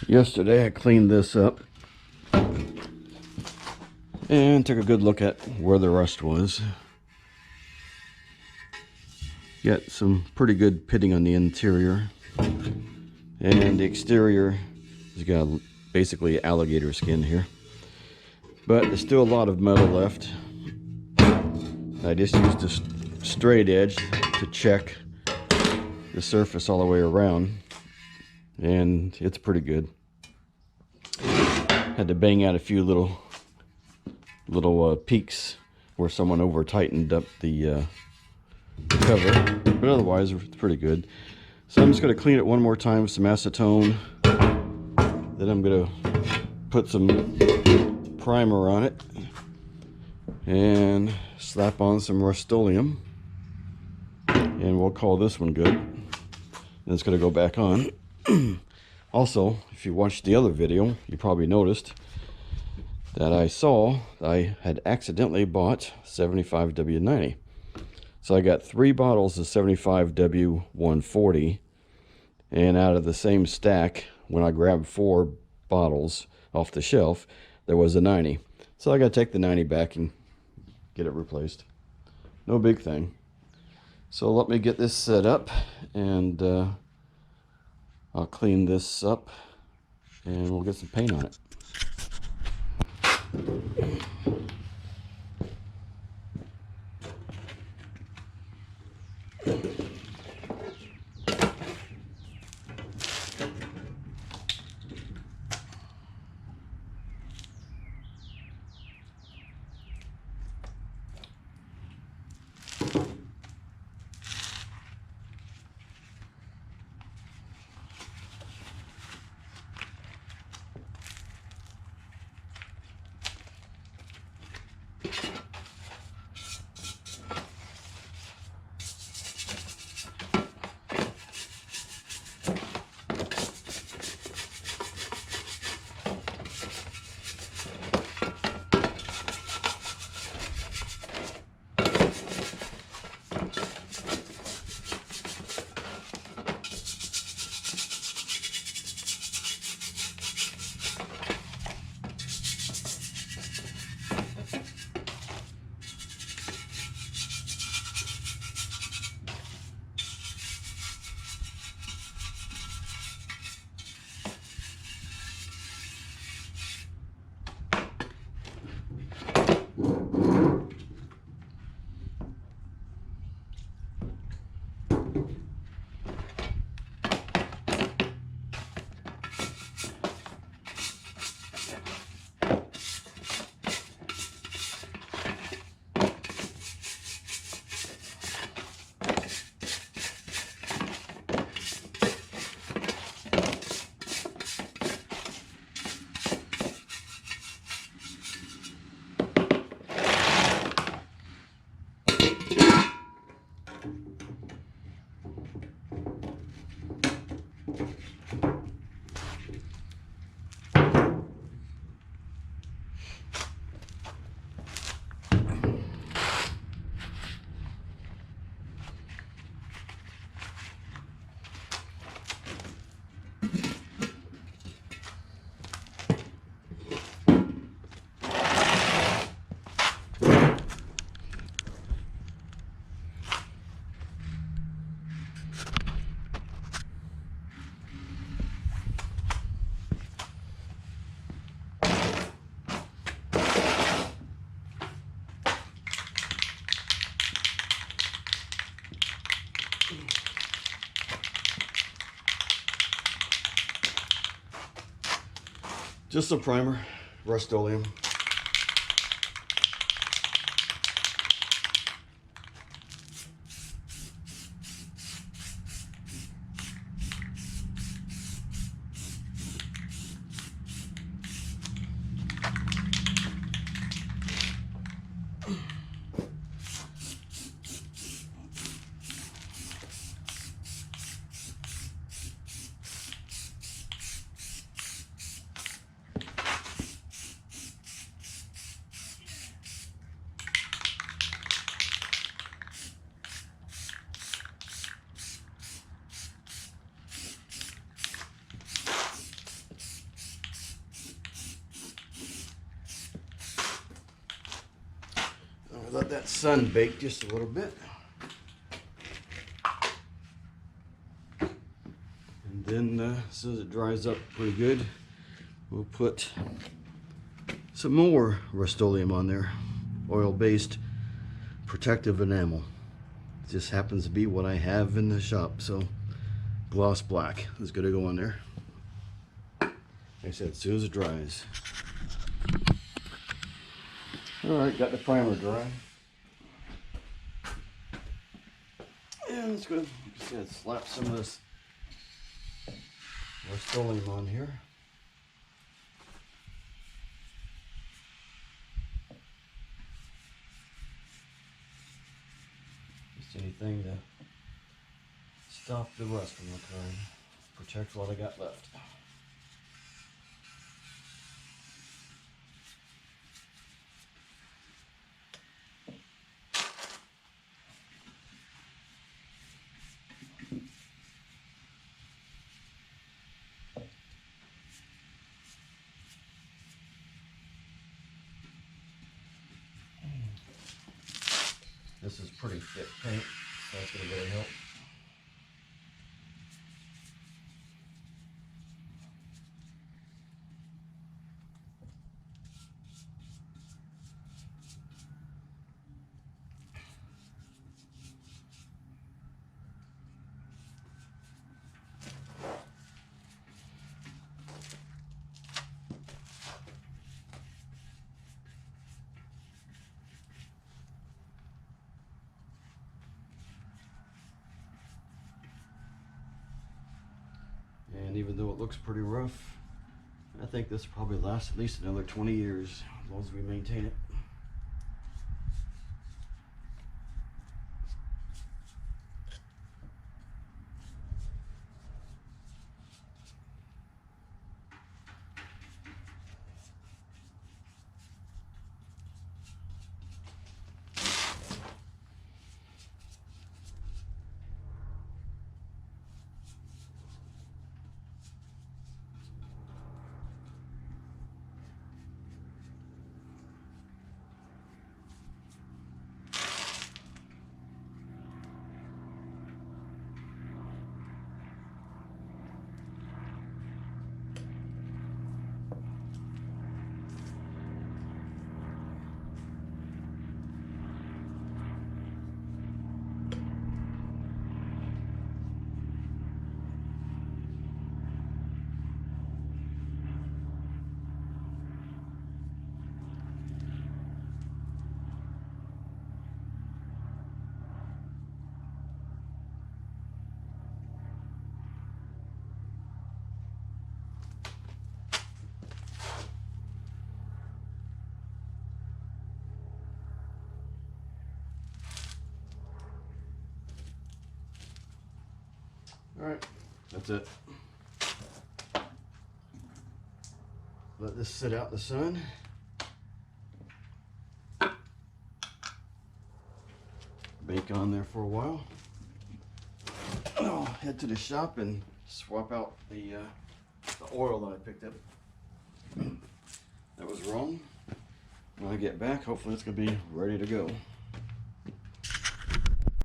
Yesterday I cleaned this up and took a good look at where the rust was. Got some pretty good pitting on the interior, and the exterior has got basically alligator skin here, but there's still a lot of metal left. I just used a straight edge to check the surface all the way around, and it's pretty good. Had to bang out a few little peaks where someone over tightened up the cover, but otherwise it's pretty good. So I'm just going to clean it one more time with some acetone. Then I'm going to put some primer on it and slap on some Rust-Oleum, and we'll call this one good. And it's going to go back on. Also, if you watched the other video, you probably noticed that I had accidentally bought 75W90. So I got 3 bottles of 75W140, and out of the same stack, when I grabbed 4 bottles off the shelf, there was a 90. So I got to take the 90 back and get it replaced. No big thing. So let me get this set up, and I'll clean this up and we'll get some paint on it. Just a primer, Rust-Oleum. let that sun bake just a little bit. And then as soon as it dries up pretty good, we'll put some more Rust-Oleum on there. Oil-based protective enamel. It just happens to be what I have in the shop, so gloss black is going to go on there. Like I said, as soon as it dries. Alright, got the primer dry. And it's good. Like I said, slap some of this Rust-Oleum on here. Just anything to stop the rust from occurring. Protect what I got left. This is pretty thick paint, so that's going to really help. And even though it looks pretty rough, I think this will probably last at least another 20 years, as long as we maintain it. Alright, that's it. Let this sit out in the sun. Bake on there for a while. I'll head to the shop and swap out the oil that I picked up. That was wrong. When I get back, hopefully it's going to be ready to go.